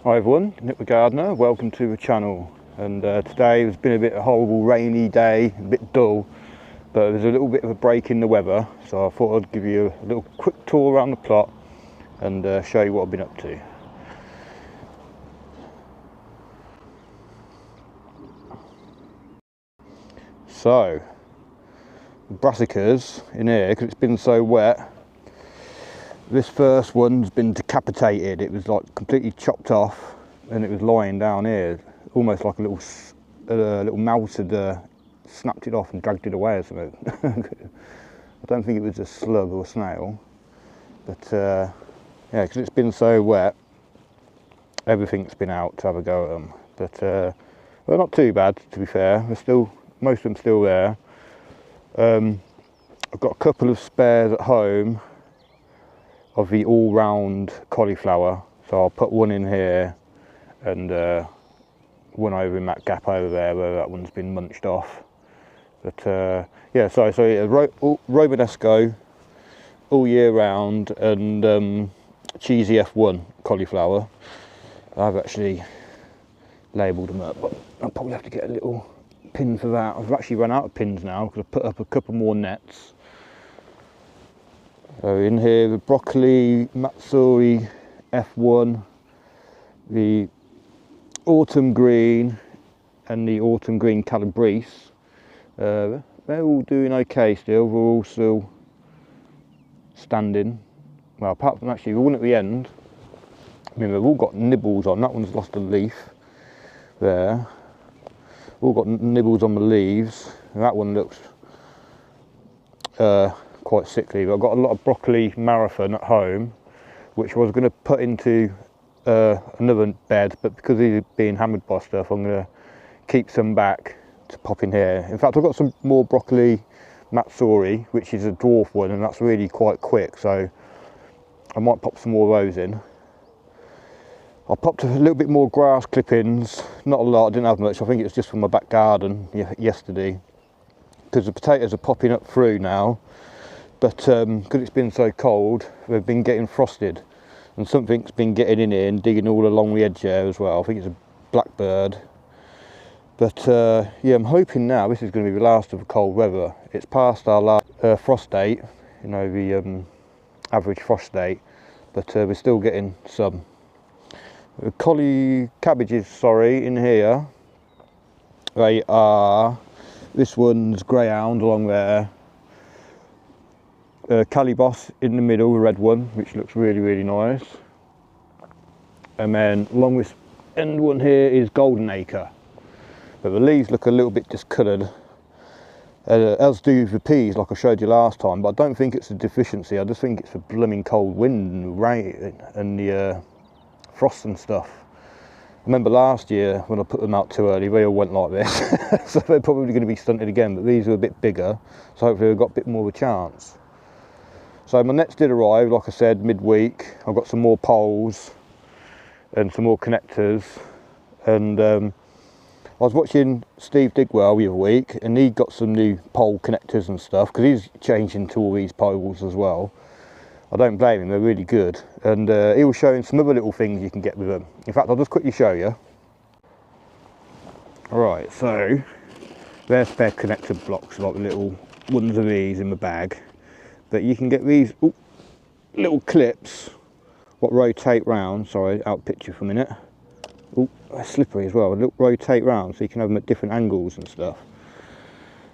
Hi everyone, Nick the Gardener, welcome to the channel. And today has been a bit of a horrible rainy day, a bit dull, but there's a little bit of a break in the weather, so I thought I'd give you a little quick tour around the plot and show you what I've been up to. So, brassicas in here, because it's been so wet, this first one's been decapitated. It was like completely chopped off and it was lying down here, almost like a little mouse had snapped it off and dragged it away or something. I don't think it was a slug or a snail, but yeah, because it's been so wet, everything's been out to have a go at them. But they're not too bad, to be fair. They're still, most of them still there. I've got a couple of spares at home of the all-round cauliflower, so I'll put one in here and one over in that gap over there where that one's been munched off. But yeah, so Romanesco all year round, and cheesy F1 cauliflower. I've actually labelled them up, but I'll probably have to get a little pin for that. I've actually run out of pins now because I've put up a couple more nets. So in here, the broccoli Matsuri F1, the autumn green and the autumn green Calabrese. They're all doing okay still. We're all still standing. Well, apart from actually the one at the end. I mean, they've all got nibbles on. That one's lost a leaf there. All got nibbles on the leaves. That one looks quite sickly, but I've got a lot of broccoli marathon at home, which I was going to put into another bed, but because these are being hammered by stuff, I'm going to keep some back to pop in here. In fact, I've got some more broccoli Matsuri, which is a dwarf one, and that's really quite quick, so I might pop some more of those in. I popped a little bit more grass clippings, not a lot, I didn't have much. I think it was just from my back garden yesterday, because the potatoes are popping up through now. But because it's been so cold, they've been getting frosted, and something's been getting in here and digging all along the edge there as well. I think it's a blackbird. But yeah, I'm hoping now this is going to be the last of the cold weather. It's past our last frost date, you know, the average frost date, but we're still getting some. Collie cabbages, sorry, in here. They are, this one's greyhound along there. Calibos in the middle, the red one, which looks really, really nice. And then along this end one here is Golden Acre. But the leaves look a little bit discoloured, as do the peas, like I showed you last time. But I don't think it's a deficiency, I just think it's a blooming cold wind and rain and the frost and stuff. I remember last year when I put them out too early, they all went like this. So they're probably going to be stunted again, but these are a bit bigger, so hopefully we've got a bit more of a chance. So my nets did arrive, like I said, midweek. I've got some more poles and some more connectors. And I was watching Steve Digwell the other week, and he got some new pole connectors and stuff, because he's changing to all these poles as well. I don't blame him, they're really good. And he was showing some other little things you can get with them. In fact, I'll just quickly show you. Alright, so they're spare connector blocks, like the little ones of these in the bag. But you can get these little clips what rotate round. Sorry, out picture for a minute. Oh, they're slippery as well. Rotate round so you can have them at different angles and stuff.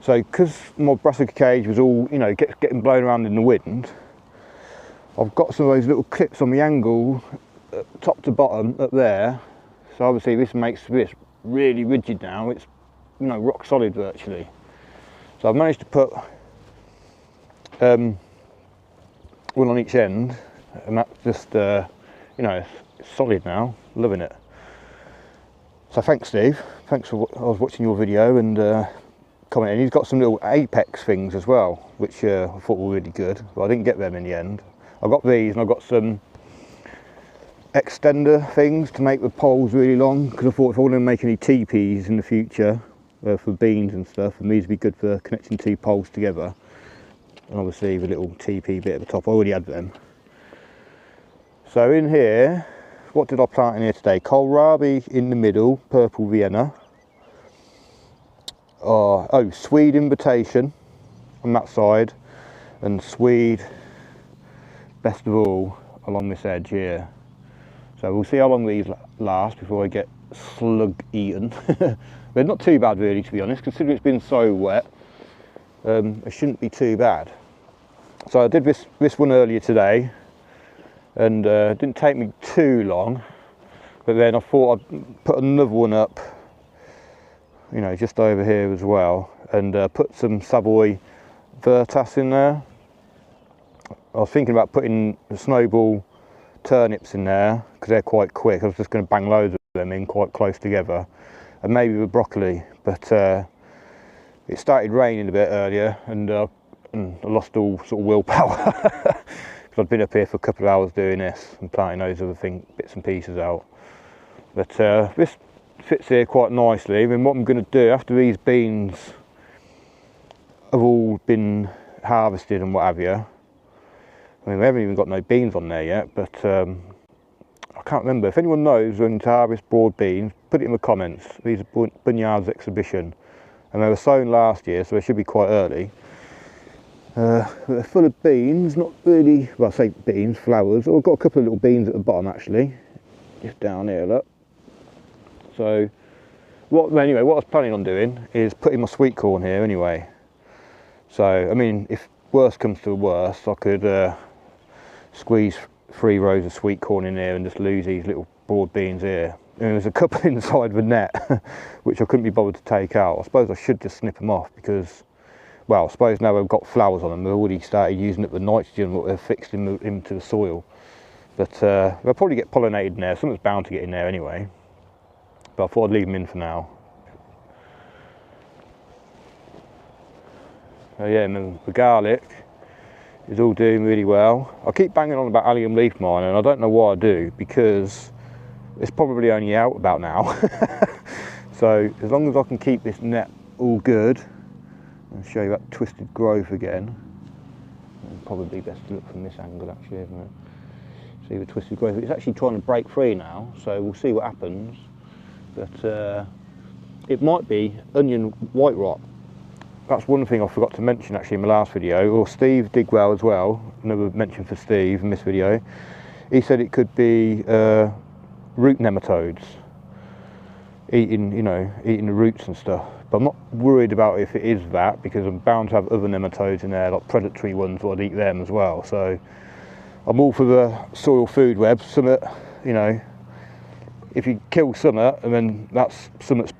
So because my brassica cage was all, you know, getting blown around in the wind, I've got some of those little clips on the angle, top to bottom up there. So obviously this makes this really rigid now. It's, you know, rock solid virtually. So I've managed to put one on each end, and that's just you know, it's solid now. Loving it. So thanks, Steve. Thanks for, I was watching your video and commenting. He's got some little apex things as well, which I thought were really good, but I didn't get them in the end. I got these, and I got some extender things to make the poles really long, because I thought if I want to make any teepees in the future for beans and stuff, and these would be good for connecting two poles together. And obviously the little teepee bit at the top, I already had them. So in here, what did I plant in here today? Kohlrabi in the middle, purple Vienna. Oh, Swede Invitation on that side, and Swede Best of All along this edge here. So we'll see how long these last before I get slug eaten. They're not too bad really, to be honest, considering it's been so wet. It shouldn't be too bad. So I did this one earlier today, and it didn't take me too long, but then I thought I'd put another one up, you know, just over here as well, and put some Savoy Vertas in there. I was thinking about putting the snowball turnips in there because they're quite quick. I was just going to bang loads of them in quite close together, and maybe with broccoli, but it started raining a bit earlier, and I lost all sort of willpower because I'd been up here for a couple of hours doing this and planting those other bits and pieces out. But this fits here quite nicely. I mean, what I'm going to do after these beans have all been harvested and what have you, I mean, we haven't even got no beans on there yet, but I can't remember. If anyone knows when to harvest broad beans, put it in the comments. These are Bunyard's Exhibition, and they were sown last year, so they should be quite early. They're full of beans, not really, well, I say beans, flowers. I've got a couple of little beans at the bottom actually, just down here, look. So, anyway, what I was planning on doing is putting my sweet corn here anyway. So, I mean, if worst comes to worst, I could squeeze 3 rows of sweet corn in here and just lose these little broad beans here. And there's a couple inside the net, which I couldn't be bothered to take out. I suppose I should just snip them off because, well, I suppose now they've got flowers on them, they've already started using up the nitrogen what they've fixed into the soil. But they'll probably get pollinated in there. Something's bound to get in there anyway. But I thought I'd leave them in for now. So yeah, and then the garlic is all doing really well. I keep banging on about allium leaf miner, and I don't know why I do, because it's probably only out about now. So as long as I can keep this net all good, I'll show you that twisted growth again. Probably best to look from this angle actually, isn't it? See the twisted growth. It's actually trying to break free now, so we'll see what happens. But it might be onion white rot. That's one thing I forgot to mention actually in my last video, or Steve Digwell as well, another mention for Steve in this video. He said it could be root nematodes eating the roots and stuff. But I'm not worried about if it is that, because I'm bound to have other nematodes in there, like predatory ones, or I'd eat them as well. So I'm all for the soil food web. Summit, you know, if you kill summit and then that's summit's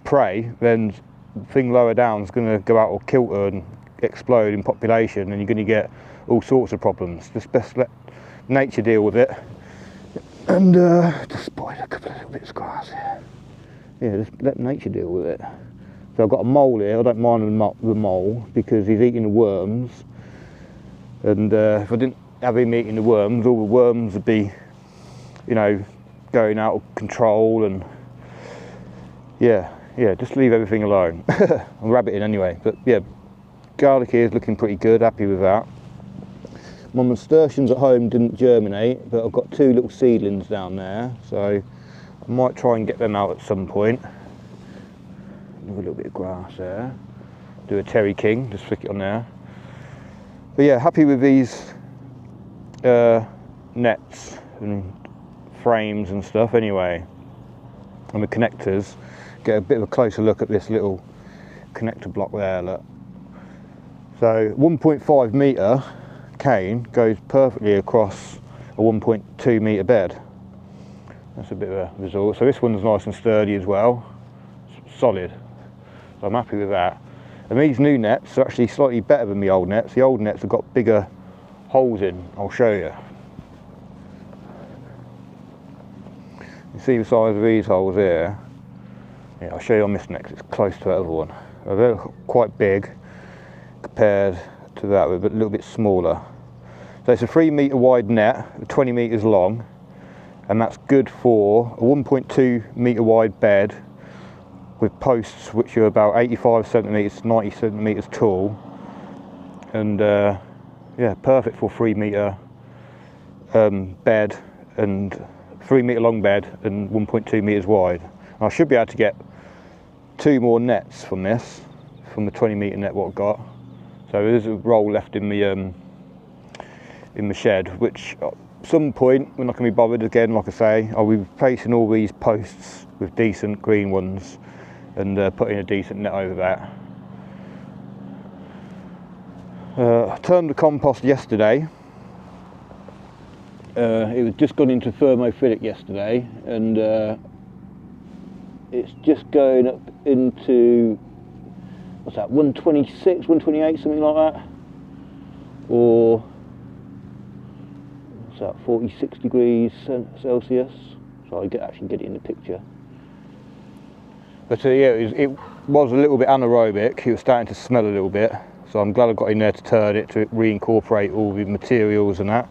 prey, then the thing lower down is going to go out or kilter and explode in population, and you're going to get all sorts of problems. Just best let nature deal with it. And just spotted a couple of little bits of grass here. Yeah, just let nature deal with it. So I've got a mole here. I don't mind the mole because he's eating the worms, and if I didn't have him eating the worms, all the worms would be, you know, going out of control. And yeah, just leave everything alone. I'm rabbiting anyway, but yeah, garlic here is looking pretty good, happy with that. My nasturtiums at home didn't germinate, but I've got 2 little seedlings down there, so I might try and get them out at some point. A little bit of grass there. Do a Terry King, just flick it on there. But yeah, happy with these nets and frames and stuff anyway. And the connectors. Get a bit of a closer look at this little connector block there, look. So 1.5 metre cane goes perfectly across a 1.2 metre bed. That's a bit of a result. So this one's nice and sturdy as well, solid. So I'm happy with that. And these new nets are actually slightly better than the old nets. The old nets have got bigger holes in. I'll show you. You see the size of these holes here? Yeah, I'll show you on this net 'cause it's close to that other one. They're quite big compared to that, but a little bit smaller. So it's a 3 metre wide net, 20 metres long, and that's good for a 1.2 metre wide bed with posts which are about 85 centimetres to 90 centimetres tall, and yeah, perfect for 3 metre bed and 3 metre long bed and 1.2 metres wide. I should be able to get 2 more nets from this, from the 20 metre net what I've got. So there's a roll left in my shed, which at some point, when I can be bothered again, like I say, I'll be replacing all these posts with decent green ones and putting a decent net over that. I turned the compost yesterday. It was just gone into thermophilic yesterday, and it's just going up into, what's that, 126, 128, something like that, or what's that, 46 degrees Celsius. So I actually get it in the picture. But yeah, it was a little bit anaerobic. It was starting to smell a little bit, so I'm glad I got in there to turn it to reincorporate all the materials and that.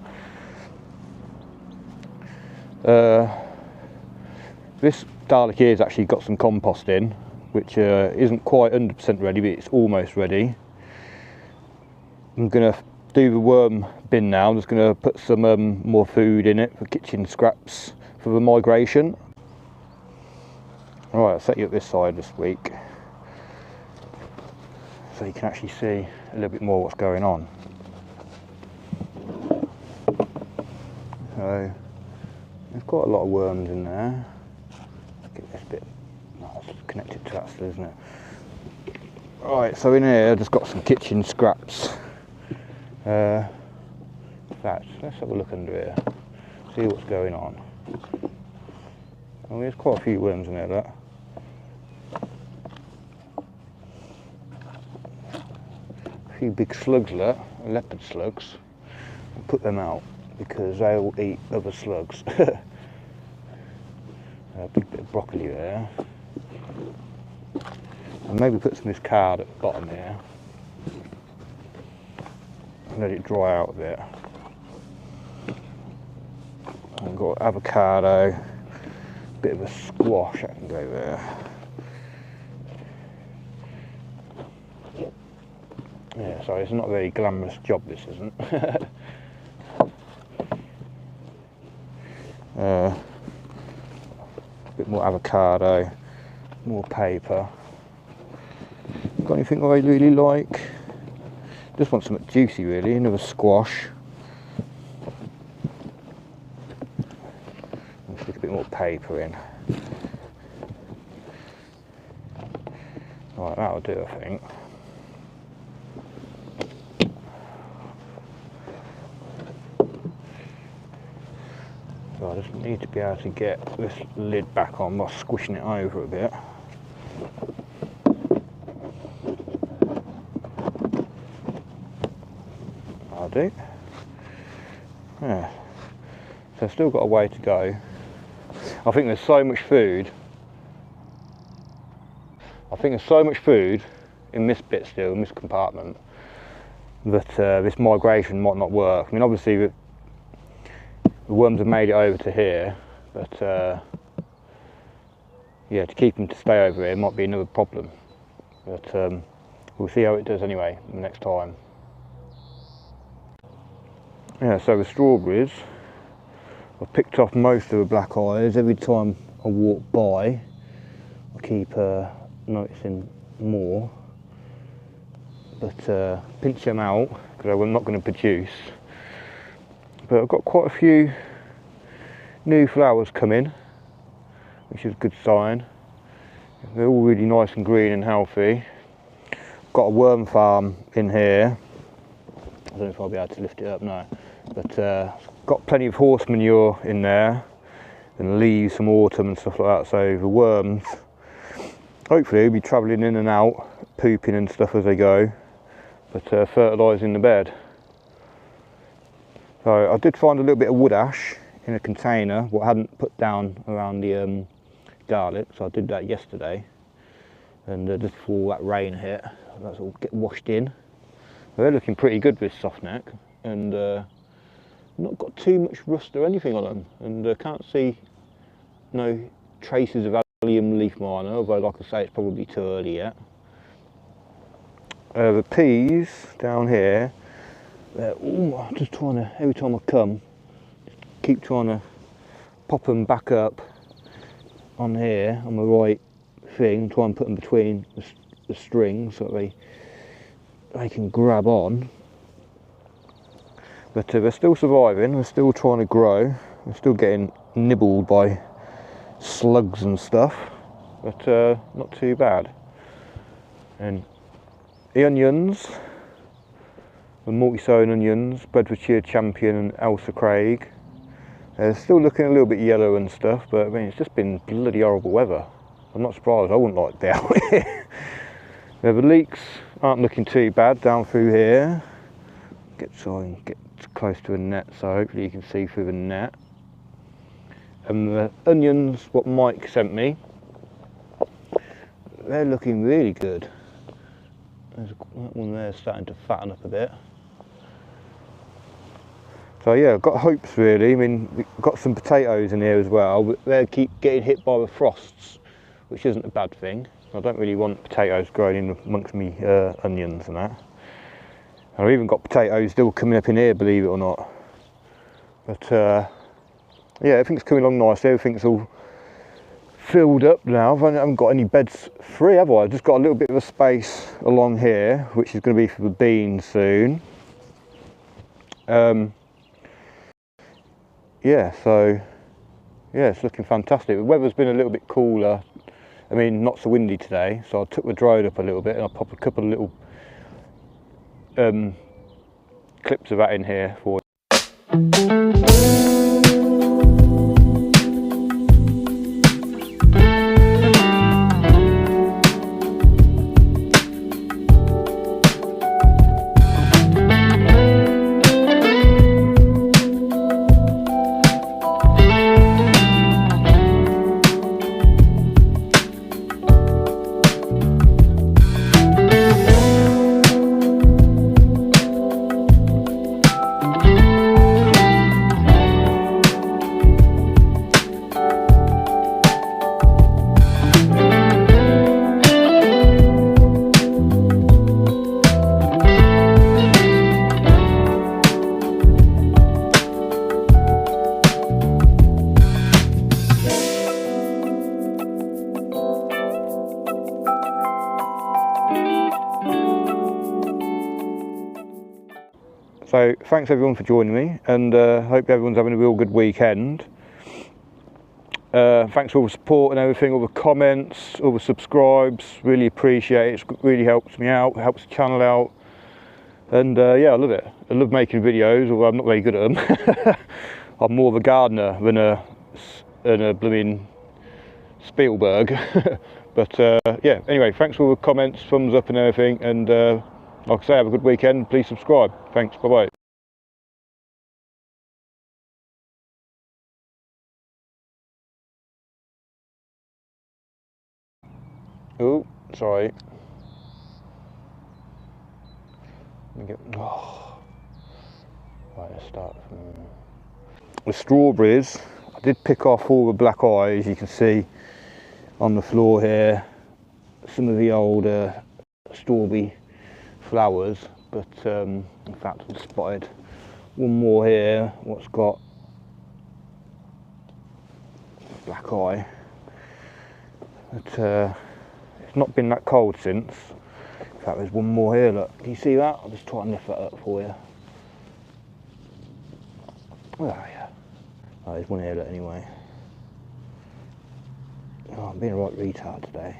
This Dalek here's actually got some compost in, which isn't quite 100% ready, but it's almost ready. I'm going to do the worm bin now. I'm just going to put some more food in it for kitchen scraps for the migration. Alright, I'll set you up this side this week so you can actually see a little bit more what's going on. So there's quite a lot of worms in there. Get this bit, that's connected to that still, isn't it? Right, so in here I've just got some kitchen scraps. In fact, let's have a look under here, see what's going on. Oh, there's quite a few worms in there, look. A few big slugs, look, leopard slugs. I'll put them out because they will eat other slugs. A big bit of broccoli there. And maybe put some of this card at the bottom here. And let it dry out a bit. I've got avocado, bit of a squash that can go there. Yeah, sorry, it's not a very glamorous job, this isn't. A bit more avocado, more paper. Got anything I really like? Just want something juicy really, another squash. I'll stick a bit more paper in. Right, that'll do, I think. So I just need to be able to get this lid back on by squishing it over a bit. I'll do. Yeah. So I've still got a way to go. I think there's so much food. In this bit still, in this compartment, that this migration might not work. I mean, obviously the worms have made it over to here, but yeah, to keep them to stay over here might be another problem. But we'll see how it does anyway the next time. Yeah, so the strawberries, I've picked off most of the black eyes. Every time I walk by, I keep noticing more. But pinch them out, because I'm not going to produce. But I've got quite a few new flowers coming, which is a good sign. They're all really nice and green and healthy. Got a worm farm in here. I don't know if I'll be able to lift it up now, but got plenty of horse manure in there and leaves from autumn and stuff like that. So the worms hopefully will be travelling in and out, pooping and stuff as they go, but fertilising the bed. So I did find a little bit of wood ash in a container, what I hadn't put down around the garlic, so I did that yesterday. And just before that rain hit, that's all get washed in. They're looking pretty good with softneck, and not got too much rust or anything on them, and can't see no traces of allium leaf miner, although like I say it's probably too early yet. The peas down here, they're all just trying to, every time I come, keep trying to pop them back up on here on the right thing, try and put them between the strings so that they can grab on. But they're still surviving, they're still trying to grow, they're still getting nibbled by slugs and stuff, but not too bad. And the onions, the multi-sown onions, Bedfordshire Champion and Elsa Craig, they're still looking a little bit yellow and stuff, but I mean, it's just been bloody horrible weather. I'm not surprised, I wouldn't like to be out here. The leeks aren't looking too bad down through here. Try and get close to a net so hopefully you can see through the net. And the onions, what Mike sent me, they're looking really good. There's that one there starting to fatten up a bit. So yeah, I've got hopes really. I mean, we've got some potatoes in here as well, but they keep getting hit by the frosts, which isn't a bad thing. I don't really want potatoes growing in amongst me onions and that. And I've even got potatoes still coming up in here, believe it or not. But yeah, everything's coming along nicely. Everything's all filled up now. I haven't got any beds free, have I? I've just got a little bit of a space along here, which is going to be for the beans soon. Yeah, so yeah, it's looking fantastic. The weather's been a little bit cooler. I mean, not so windy today, so I took the drone up a little bit and I popped a couple of little clips of that in here for you. So thanks everyone for joining me, and hope everyone's having a real good weekend. Thanks for all the support and everything, all the comments, all the subscribes, really appreciate it. It really helps me out, helps the channel out, and yeah, I love it. I love making videos, although I'm not very good at them. I'm more of a gardener than a blooming Spielberg. But yeah, anyway, thanks for all the comments, thumbs up and everything, and like I say, have a good weekend. Please subscribe. Thanks. Bye bye. Oh, sorry. Let me get. Oh. Right, let's start from the strawberries. I did pick off all the black eyes. You can see on the floor here some of the older strawberry flowers, but in fact I've spotted one more here what's got black eye, but it's not been that cold since. In fact, there's one more here, look, can you see that? I'll just try and lift that up for you. Where are you? Oh, there's one here, look, anyway. Oh, I'm being a right retard today.